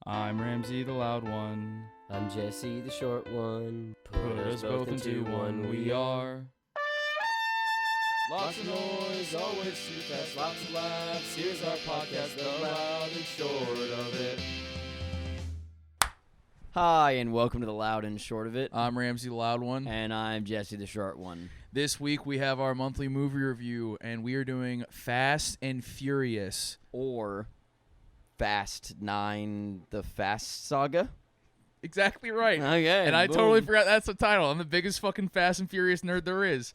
I'm Ramsey the loud one. I'm Jesse the short one. Put us both into one, we are. Lots of noise, always too fast, lots of laughs. Here's our podcast, the loud and short of it. Hi, and welcome to the loud and short of it. I'm Ramsey the loud one. And I'm Jesse the short one. This week we have our monthly movie review, and we are doing Fast and Furious. Or Fast 9, the Fast Saga. Exactly right. Okay. And I boom. totally forgot that's the title. I'm the biggest fucking Fast and Furious nerd there is.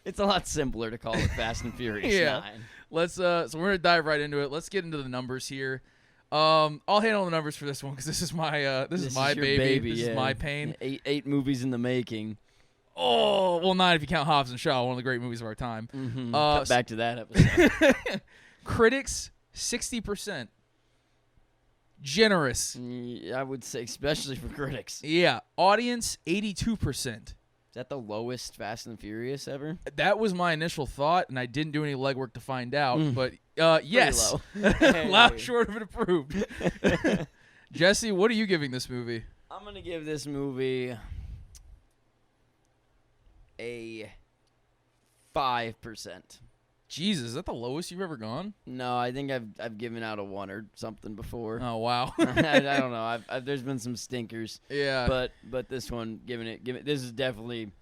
It's a lot simpler to call it Fast and Furious Yeah. 9. Let's so we're gonna dive right into it. Let's get into the numbers here. I'll handle the numbers for this one because this is my this is my your baby. This yeah. is my pain. Eight movies in the making. Oh, well, 9 if you count Hobbs and Shaw, one of the great movies of our time. Mm-hmm. Cut back to that episode. Critics, 60%. Generous. I would say, especially for critics. Yeah. Audience, 82%. Is that the lowest Fast and Furious ever? That was my initial thought, and I didn't do any legwork to find out. But yes, Low. loud, short of it approved. Jesse, what are you giving this movie? I'm going to give this movie a 5%. Jesus, is that the lowest you've ever gone? No, I think I've given out a 1 or something before. Oh, wow. I don't know. There's been some stinkers. Yeah. But this one, this is definitely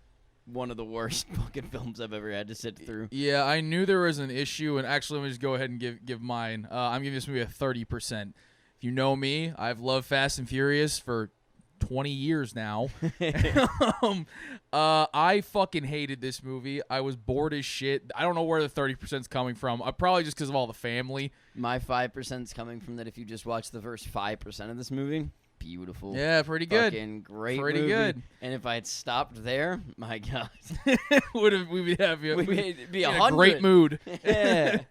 one of the worst fucking films I've ever had to sit through. Yeah, I knew there was an issue, and actually, let me just go ahead and give mine. I'm giving this movie a 30%. If you know me, I've loved Fast and Furious for 20 years now. I fucking hated this movie. I was bored as shit. I don't know where the 30% is coming from. Probably just because of all the family. My 5% is coming from that if you just watch the first 5% of this movie, beautiful. Yeah, pretty good. Fucking great Pretty movie. good. And if I had stopped there, my God. We'd have you We'd be in 100. a great mood. Yeah.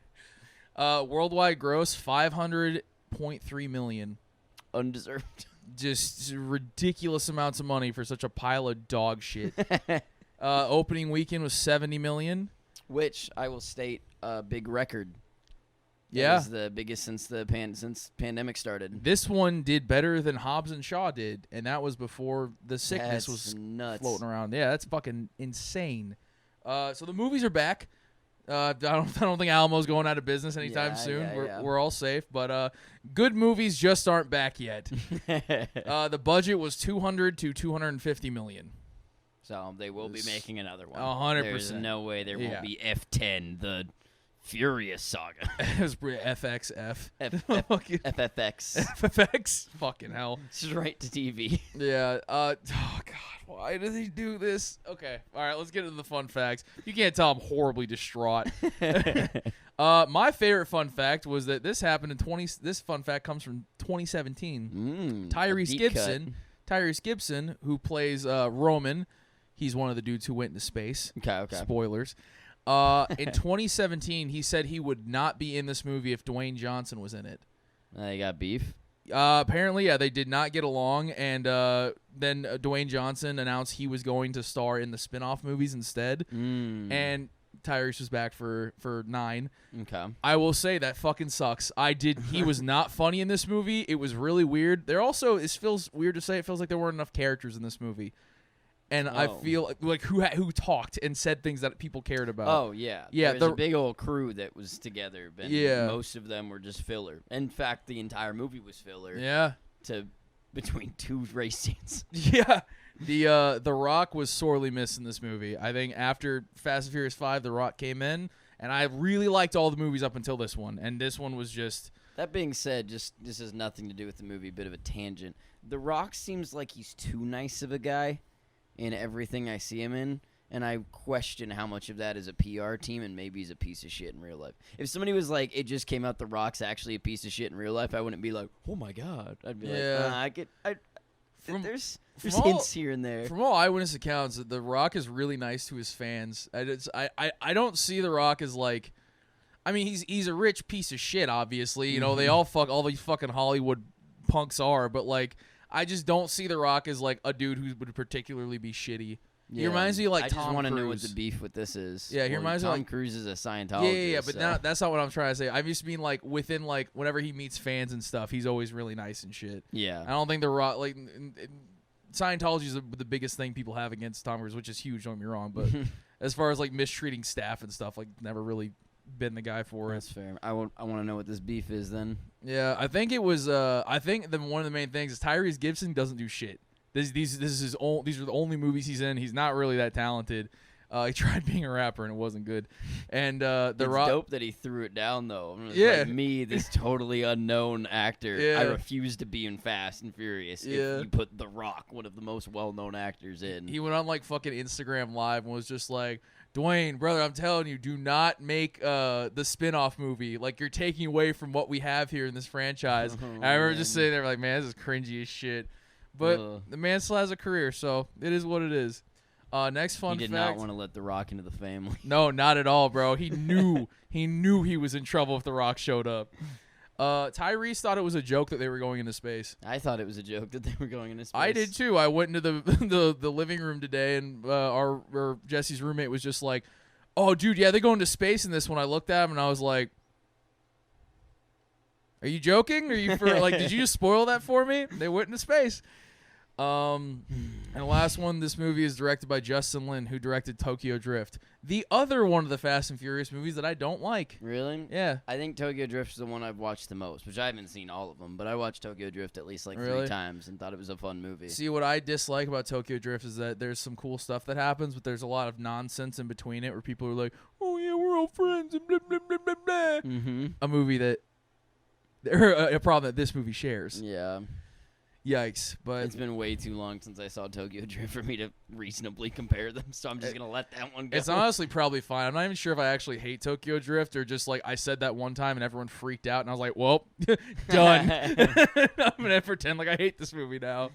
Worldwide gross, $500.3 million. Undeserved. Just ridiculous amounts of money for such a pile of dog shit. Opening weekend was $70 million. Which I will state a big record. Yeah. It was the biggest since since pandemic started. This one did better than Hobbs and Shaw did, and that was before the sickness That's was nuts. floating around. Yeah, that's fucking insane. So the movies are back. I don't think Alamo's going out of business anytime soon. We're all safe, but good movies just aren't back yet. The budget was $200 to $250 million. So they will be making another one. 100%. There's no way there won't be F10, the Furious Saga. It was FXF. FFX. FFX? Fucking hell. Straight to TV. Yeah. Oh, God. Why did he do this? Okay. All right, let's get into the fun facts. You can't tell I'm horribly distraught. My favorite fun fact was that this happened in This fun fact comes from 2017. Tyrese Gibson, who plays Roman, he's one of the dudes who went into space. Okay. Spoilers. In 2017, he said he would not be in this movie if Dwayne Johnson was in it. They got beef. Apparently, yeah, they did not get along, and then Dwayne Johnson announced he was going to star in the spin-off movies instead, and Tyrese was back for 9. Okay. I will say that fucking sucks. He was not funny in this movie. It was really weird. It feels weird to say, it feels like there weren't enough characters in this movie. And I feel like who talked and said things that people cared about. Oh, yeah. Yeah, There's a big old crew that was together. But yeah. Most of them were just filler. In fact, the entire movie was filler. Yeah. Between 2 race scenes. Yeah. The Rock was sorely missed in this movie. I think after Fast and Furious 5, The Rock came in, and I really liked all the movies up until this one. And this one was just... That being said, this has nothing to do with the movie, bit of a tangent. The Rock seems like he's too nice of a guy in everything I see him in, and I question how much of that is a PR team and maybe he's a piece of shit in real life. If somebody was like, it just came out The Rock's actually a piece of shit in real life, I wouldn't be like, oh my God. I'd be there's hints here and there. From all eyewitness accounts, The Rock is really nice to his fans. I don't see The Rock as like, I mean, he's a rich piece of shit, obviously. You know, they all these fucking Hollywood punks are, but like, I just don't see The Rock as like a dude who would particularly be shitty. He reminds me of like I Tom just want to Cruise. know what the beef with this is. Yeah, he reminds me Tom like Cruise is a Scientologist. Yeah, but now, that's not what I'm trying to say. I just mean like within like whenever he meets fans and stuff, he's always really nice and shit. Yeah. I don't think the Rock like Scientology is the biggest thing people have against Tom Cruise, which is huge. Don't get me wrong, but as far as like mistreating staff and stuff, like never really been the guy for That's it. fair. I want to know what this beef is then. Yeah, I think it was. I think one of the main things is Tyrese Gibson doesn't do shit. These are the only movies he's in. He's not really that talented. He tried being a rapper and it wasn't good. And It's dope that he threw it down though. Yeah. Like me, this totally unknown actor. Yeah. I refuse to be in Fast and Furious Yeah. if you put The Rock, one of the most well-known actors, in. He went on like fucking Instagram Live and was just like, Dwayne, brother, I'm telling you, do not make the spin-off movie. Like, you're taking away from what we have here in this franchise. And I remember just sitting there like, man, this is cringy as shit. But the man still has a career, so it is what it is. Next fun fact. He did not want to let The Rock into the family. No, not at all, bro. He knew he was in trouble if The Rock showed up. Tyrese thought it was a joke that they were going into space. I thought it was a joke that they were going into space. I did too. I went into the living room today, and our Jesse's roommate was just like, "Oh, dude, yeah, they're going to space in this one." I looked at him and I was like, "Are you joking? Are you for like? Did you just spoil that for me?" They went into space. And the last one, this movie is directed by Justin Lin, who directed Tokyo Drift, the other one of the Fast and Furious movies that I don't like. Really? Yeah. I think Tokyo Drift is the one I've watched the most, which I haven't seen all of them, but I watched Tokyo Drift at least like Really? 3 times and thought it was a fun movie. See, what I dislike about Tokyo Drift is that there's some cool stuff that happens, but there's a lot of nonsense in between it where people are like, "Oh yeah, we're all friends," and blah blah blah blah blah. Mm-hmm. A movie that, or a problem that this movie shares. Yeah. Yikes! But It's been way too long since I saw Tokyo Drift for me to reasonably compare them, so I'm just going to let that one go. it's honestly probably fine. I'm not even sure if I actually hate Tokyo Drift or just like I said that one time and everyone freaked out and I was like, well, done. I'm going to pretend like I hate this movie now.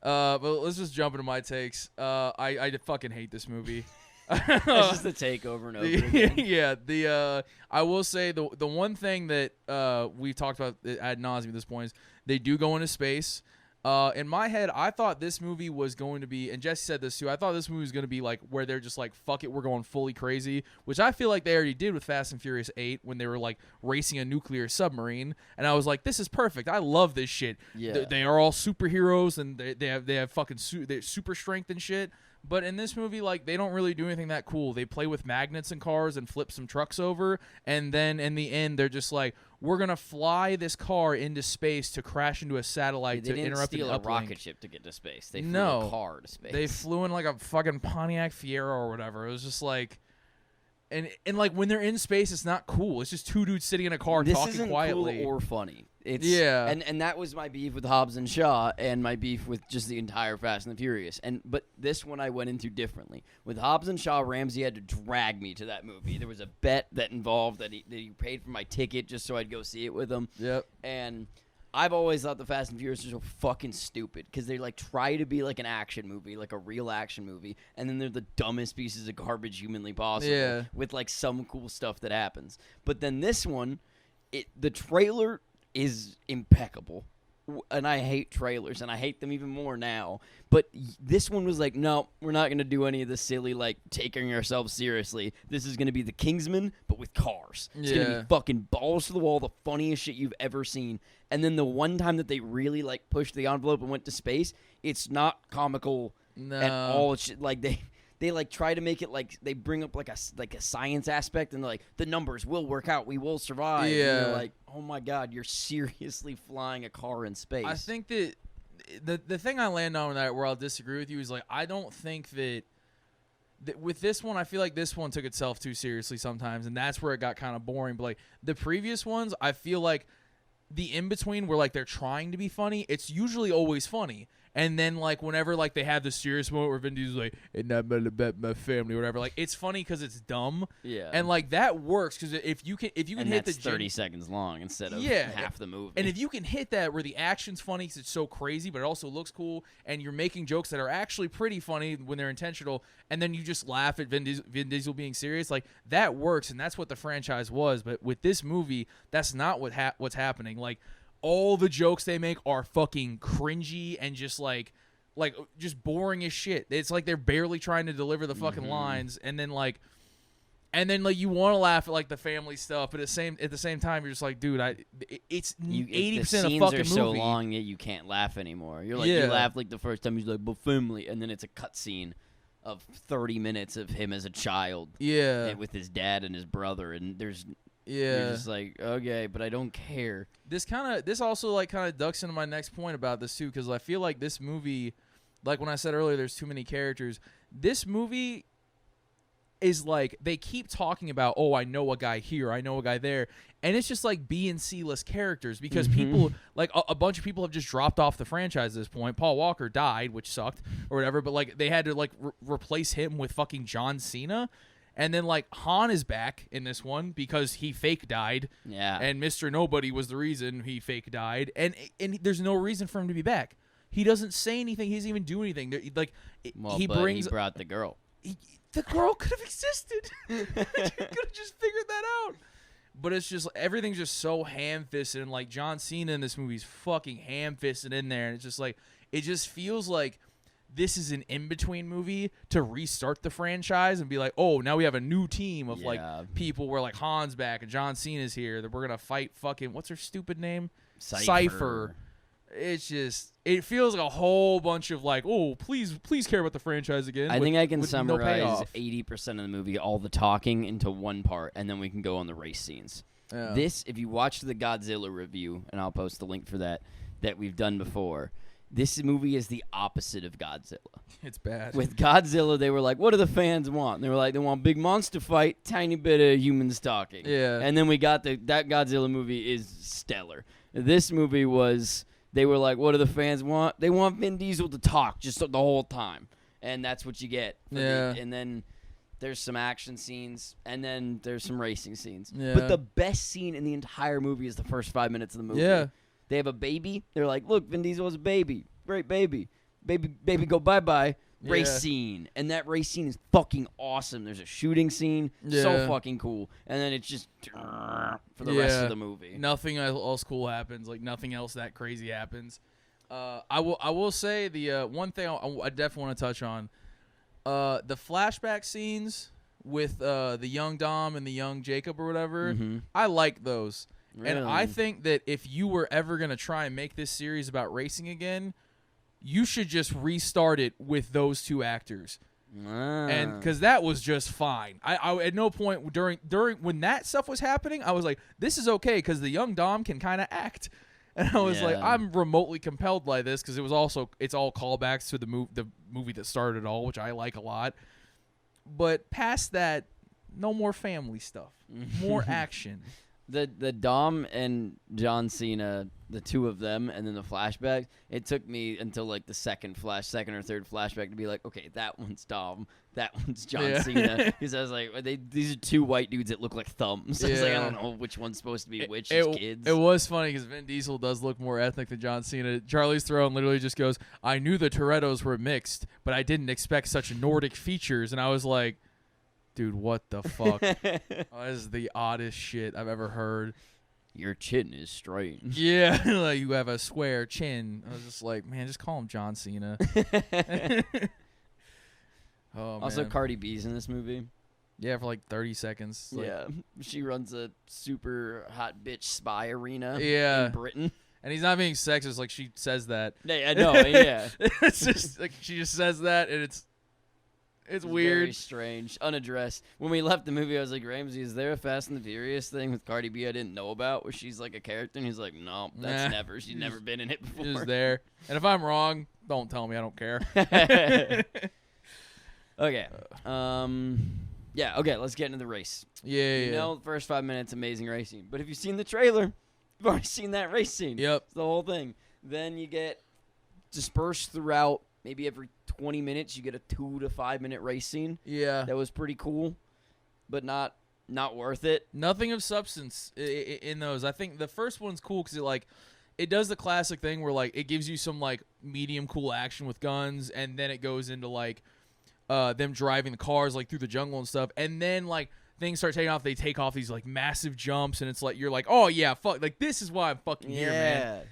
But let's just jump into my takes. I fucking hate this movie. It's just a take over and over again. Yeah, I will say the one thing that we've talked about ad nauseum at this point is they do go into space. In my head, I thought this movie was going to be, and Jesse said this too, I thought this movie was going to be like where they're just like, fuck it, we're going fully crazy, which I feel like they already did with Fast and Furious 8 when they were like racing a nuclear submarine, and I was like, this is perfect. I love this shit. Yeah. They are all superheroes, and they have fucking they're super strength and shit. But in this movie, like, they don't really do anything that cool. They play with magnets and cars and flip some trucks over, and then in the end, they're just like, we're going to fly this car into space to crash into a satellite They to didn't interrupt steal an a uplink. rocket ship to get to space. They flew No. a car to space. They flew in like a fucking Pontiac Fiero or whatever. It was just like... And like when they're in space, it's not cool. It's just two dudes sitting in a car this talking isn't quietly. cool or funny. It's, Yeah. and that was my beef with Hobbs and Shaw, and my beef with just the entire Fast and the Furious. But this one I went into differently. With Hobbs and Shaw, Ramsey had to drag me to that movie. There was a bet that involved that he paid for my ticket just so I'd go see it with him. Yep. And I've always thought the Fast and Furious are so fucking stupid because they like try to be like an action movie, like a real action movie, and then they're the dumbest pieces of garbage humanly possible. Yeah. With like some cool stuff that happens. But then this one, the trailer is impeccable. And I hate trailers, and I hate them even more now. But this one was like, no, we're not going to do any of this silly, like, taking ourselves seriously. This is going to be the Kingsman, but with cars. It's going to Yeah. be fucking balls to the wall, the funniest shit you've ever seen. And then the one time that they really, like, pushed the envelope and went to space, it's not comical at all. It's like, they like try to make it like they bring up like a science aspect and they're like the numbers will work out, we will survive. Yeah. And you're like, oh my god, you're seriously flying a car in space. I think that the thing I land on that where I'll disagree with you is like I don't think that with this one, I feel like this one took itself too seriously sometimes, and that's where it got kind of boring. But like the previous ones, I feel like the in between where like they're trying to be funny, it's usually always funny. And then, like, whenever, like, they have the serious moment where Vin Diesel's like, and I'm gonna bet my family or whatever, like, it's funny because it's dumb. Yeah. And, like, that works because if you can and hit that's the 30 seconds long instead of Yeah. half the movie. And if you can hit that where the action's funny because it's so crazy, but it also looks cool, and you're making jokes that are actually pretty funny when they're intentional, and then you just laugh at Vin Diesel being serious, like, that works, and that's what the franchise was. But with this movie, that's not what's happening. Like, all the jokes they make are fucking cringy and just, like like just boring as shit. It's like they're barely trying to deliver the fucking lines, and then like you want to laugh at like the family stuff, but at the same time you're just like, dude, it's 80% of fucking movie. The scenes are so long that you can't laugh anymore. You're like, you laugh like the first time he's like, but family, and then it's a cutscene of 30 minutes of him as a child, and with his dad and his brother, and you're just like, okay, but I don't care. This also like kind of ducks into my next point about this too, because I feel like this movie, like when I said earlier, there's too many characters. This movie is like they keep talking about, oh, I know a guy here, I know a guy there, and it's just like B and C list characters because people like a bunch of people have just dropped off the franchise at this point. Paul Walker died, which sucked or whatever, but like they had to like replace him with fucking John Cena. And then, like, Han is back in this one because he fake died. Yeah. And Mr. Nobody was the reason he fake died. And there's no reason for him to be back. He doesn't say anything. He doesn't even do anything. Like, he brought the girl. The girl could have existed. He could have just figured that out. But it's just, everything's just so ham-fisted. And, like, John Cena in this movie is fucking ham-fisted in there. And it's just like, it just feels like this is an in-between movie to restart the franchise and be like, oh, now we have a new team of like people where like Han's back and John Cena's here that we're gonna fight fucking what's her stupid name? Cypher. It's just, it feels like a whole bunch of like, oh, please care about the franchise again. I think I can summarize 80% of the movie, all the talking, into one part, and then we can go on the race scenes. Yeah. This, if you watch the Godzilla review, and I'll post the link for that we've done before. This movie is the opposite of Godzilla. It's bad. With Godzilla, they were like, what do the fans want? And they were like, they want big monster fight, tiny bit of humans talking. Yeah. And then we got that Godzilla movie is stellar. This movie was, they were like, what do the fans want? They want Vin Diesel to talk just the whole time. And that's what you get. And then there's some action scenes, and then there's some racing scenes. Yeah. But the best scene in the entire movie is the first 5 minutes of the movie. Yeah. They have a baby. They're like, look, Vin Diesel has a baby. Great baby. Baby go bye-bye. Race scene. And that race scene is fucking awesome. There's a shooting scene. So fucking cool. And then it's just for the rest of the movie. Nothing else cool happens. Like, nothing else that crazy happens. I will say the one thing I definitely want to touch on. The flashback scenes with the young Dom and the young Jacob or whatever, I like those. Really? And I think that if you were ever going to try and make this series about racing again, you should just restart it with those two actors. And because that was just fine. I at no point during when that stuff was happening, I was like, this is okay because the young Dom can kind of act. And I was like, I'm remotely compelled by this because it's all callbacks to the movie that started it all, which I like a lot. But past that, no more family stuff. More action. The Dom and John Cena, the two of them, and then the flashbacks, it took me until like the second or third flashback to be like, okay, that one's Dom, that one's John Cena. Because I was like, these are two white dudes that look like thumbs. I was like, I don't know which one's supposed to be which as kids. It was funny because Vin Diesel does look more ethnic than John Cena. Charlize Theron literally just goes, I knew the Torettos were mixed, but I didn't expect such Nordic features. And I was like, dude, what the fuck? This is the oddest shit I've ever heard. Your chin is strange. Yeah, like you have a square chin. I was just like, man, just call him John Cena. Also, Cardi B's in this movie. Yeah, for like 30 seconds. Like, she runs a super hot bitch spy arena in Britain. And he's not being sexist, like she says that. Yeah, I know, yeah. It's just like she just says that, and it's weird. Very strange. Unaddressed. When we left the movie, I was like, Ramsey, is there a Fast and the Furious thing with Cardi B I didn't know about where she's like a character? And he's like, no, that's never. She's never been in it before. She's there. And if I'm wrong, don't tell me. I don't care. Okay. Okay, let's get into the race. You know, the first 5 minutes, amazing racing. But if you've seen the trailer, you've already seen that race scene. Yep. It's the whole thing. Then you get dispersed throughout. Maybe every 20 minutes you get a 2 to 5 minute race scene. Yeah. That was pretty cool, but not worth it. Nothing of substance in those. I think the first one's cool because it does the classic thing where like it gives you some like medium cool action with guns, and then it goes into like them driving the cars like through the jungle and stuff, and then like things start taking off. They take off these like massive jumps, and it's like you're like, oh yeah, fuck, like this is why I'm fucking here, man.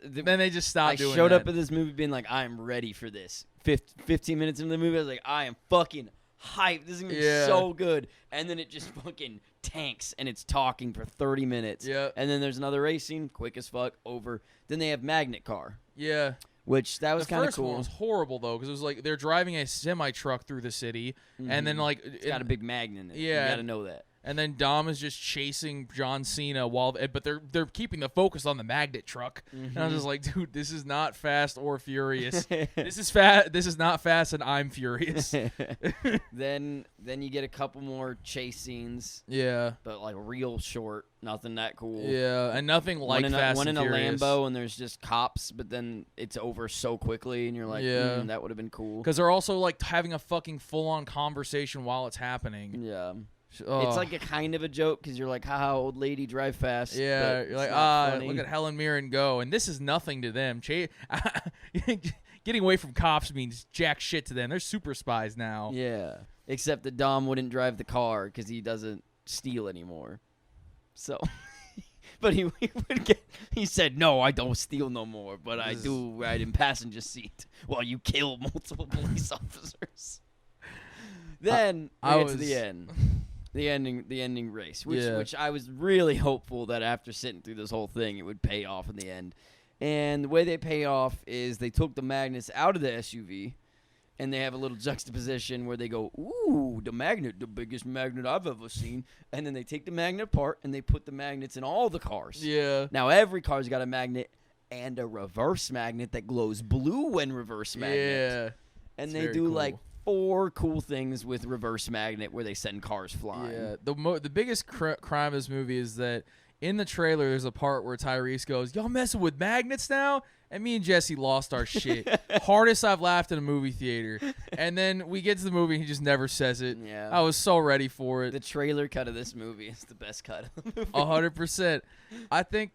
Then they just stopped doing I showed that. up at this movie being like, I am ready for this. 15 minutes into the movie, I was like, I am fucking hyped. This is going to be so good. And then it just fucking tanks, and it's talking for 30 minutes. Yeah. And then there's another race scene, quick as fuck, over. Then they have Magnet Car. Yeah. Which, that was kind of cool. The first one was horrible, though, because it was like they're driving a semi-truck through the city, and then, like... It's got a big magnet in it. Yeah. You got to know that. And then Dom is just chasing John Cena but they're keeping the focus on the magnet truck. And I was just like, dude, this is not Fast or Furious. This is not Fast, and I'm furious. Then you get a couple more chase scenes. Yeah, but like real short, nothing that cool. Yeah, and nothing like Fast one and in Furious. a Lambo, and there's just cops, but then it's over so quickly, and you're like, that would have been cool. Because they're also like having a fucking full-on conversation while it's happening. Yeah. Oh. It's like a kind of a joke because you're like, haha, old lady, drive fast. Yeah, you're like, look at Helen Mirren go. And this is nothing to them. Getting away from cops means jack shit to them. They're super spies now. Yeah, except that Dom wouldn't drive the car because he doesn't steal anymore. So, but he said, no, I don't steal no more, but I do ride in passenger seat while you kill multiple police officers. Then we get to the end. The ending race, which I was really hopeful that after sitting through this whole thing, it would pay off in the end. And the way they pay off is they took the magnets out of the SUV, and they have a little juxtaposition where they go, ooh, the magnet, the biggest magnet I've ever seen. And then they take the magnet apart, and they put the magnets in all the cars. Yeah. Now, every car's got a magnet and a reverse magnet that glows blue when reverse magnet. Yeah. And It's they very do, cool. like, 4 cool things with reverse magnet where they send cars flying. Yeah, the biggest crime of this movie is that in the trailer there's a part where Tyrese goes, "Y'all messing with magnets now?" And me and Jesse lost our shit. Hardest I've laughed in a movie theater. And then we get to the movie and he just never says it. Yeah. I was so ready for it. The trailer cut of this movie is the best cut of the movie. 100%. I think,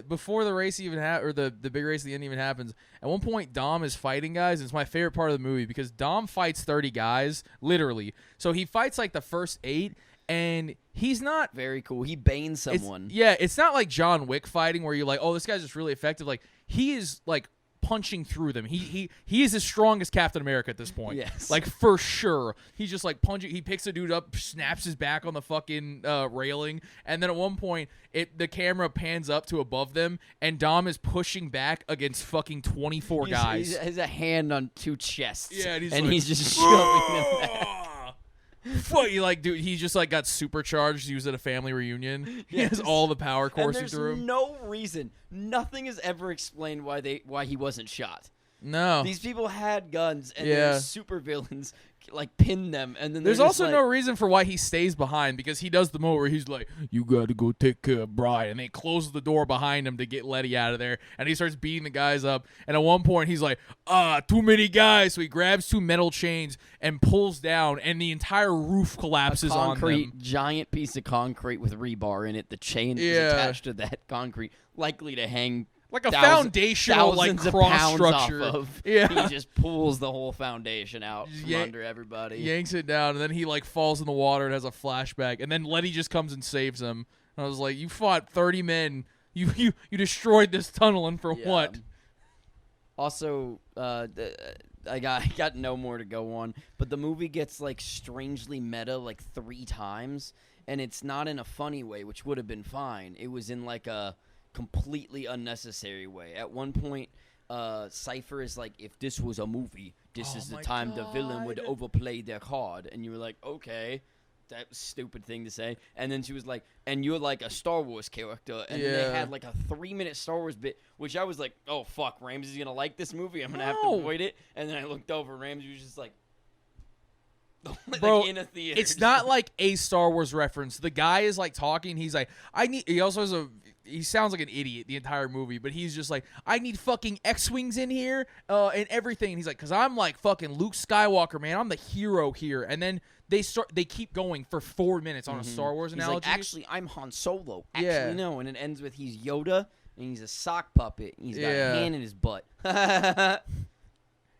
before the race even or the big race at the end even happens, at one point Dom is fighting guys. It's my favorite part of the movie because Dom fights 30 guys, literally. So he fights like the first 8, and he's not... Very cool. He banes someone. It's not like John Wick fighting where you're like, oh, this guy's just really effective. Like, he is, like, punching through them. He is as strong as Captain America at this point. Yes. Like, for sure. He's just, like, punching. He picks a dude up, snaps his back on the fucking railing, and then at one point, the camera pans up to above them, and Dom is pushing back against fucking 24 guys. He has a hand on 2 chests. Yeah, and he's just shoving them back. Fuck, dude, he just like got supercharged. He was at a family reunion. He has all the power coursing through him. There's no reason. Nothing is ever explained why he wasn't shot. No. These people had guns, and their super villains like pinned them, and then there's also no reason for why he stays behind because he does the moment where he's like, "You got to go take care of Brian," and they close the door behind him to get Letty out of there, and he starts beating the guys up. And at one point, he's like, too many guys," so he grabs 2 metal chains and pulls down, and the entire roof collapses on them. Giant piece of concrete with rebar in it. The chain is attached to that concrete, likely to hang. Like a foundational, like, cross structure. He just pulls the whole foundation out from under everybody. Yanks it down, and then he, like, falls in the water and has a flashback. And then Letty just comes and saves him. And I was like, you fought 30 men. You destroyed this tunnel, and for what? Also, I got no more to go on. But the movie gets, like, strangely meta, like, 3 times. And it's not in a funny way, which would have been fine. It was in, like, a completely unnecessary way. At one point, Cypher is like, if this was a movie, this is the time the villain would overplay their card. And you were like, okay, that was a stupid thing to say. And then she was like, and you're like a Star Wars character. And then they had like a 3-minute Star Wars bit, which I was like, oh, fuck, Ramsey's going to like this movie. I'm going to have to avoid it. And then I looked over, and Ramsey was just like, bro, in a theater. It's not like a Star Wars reference. The guy is like talking. He's like, he also has he sounds like an idiot the entire movie, but he's just like, I need fucking X-Wings in here and everything. And he's like, because I'm like fucking Luke Skywalker, man. I'm the hero here. And then they keep going for 4 minutes on a Star Wars analogy. Like, actually, I'm Han Solo. Actually, no. And it ends with he's Yoda, and he's a sock puppet. And he's got a hand in his butt. And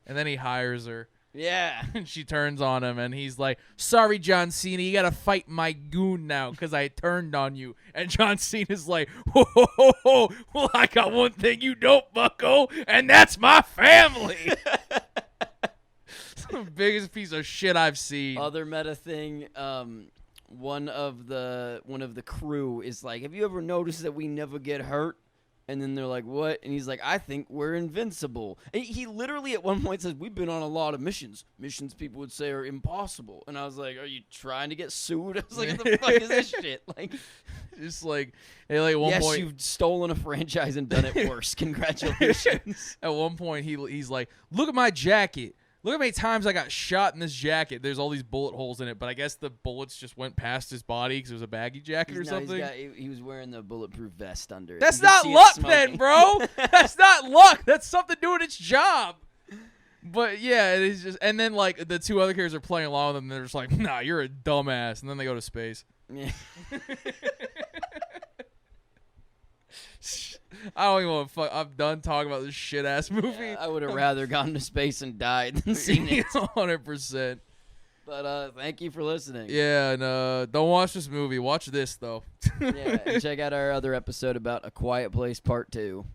then he hires her. Yeah. And she turns on him, and he's like, sorry, John Cena, you gotta fight my goon now because I turned on you. And John Cena's like, ho, ho, ho, ho. Well, I got one thing you don't, bucko, and that's my family. The biggest piece of shit I've seen. Other meta thing, one of the crew is like, have you ever noticed that we never get hurt? And then they're like, what? And he's like, I think we're invincible. And he literally at one point says, we've been on a lot of missions. Missions people would say are impossible. And I was like, are you trying to get sued? I was like, what the fuck is this shit? Like, just like, at like one yes, point, you've stolen a franchise and done it worse. Congratulations. At one point, he's like, look at my jacket. Look how many times I got shot in this jacket. There's all these bullet holes in it, but I guess the bullets just went past his body because it was a baggy jacket or something. He was wearing the bulletproof vest under it. That's not luck then, bro. That's not luck. That's something doing its job. But yeah, it is just. And then like the two other characters are playing along with them, and they're just like, nah, you're a dumbass. And then they go to space. Yeah. I don't even want to fuck. I'm done talking about this shit ass movie. Yeah, I would have rather gone to space and died than seen it. 100%. But thank you for listening. Yeah, and don't watch this movie. Watch this though. Yeah, and check out our other episode about A Quiet Place Part 2.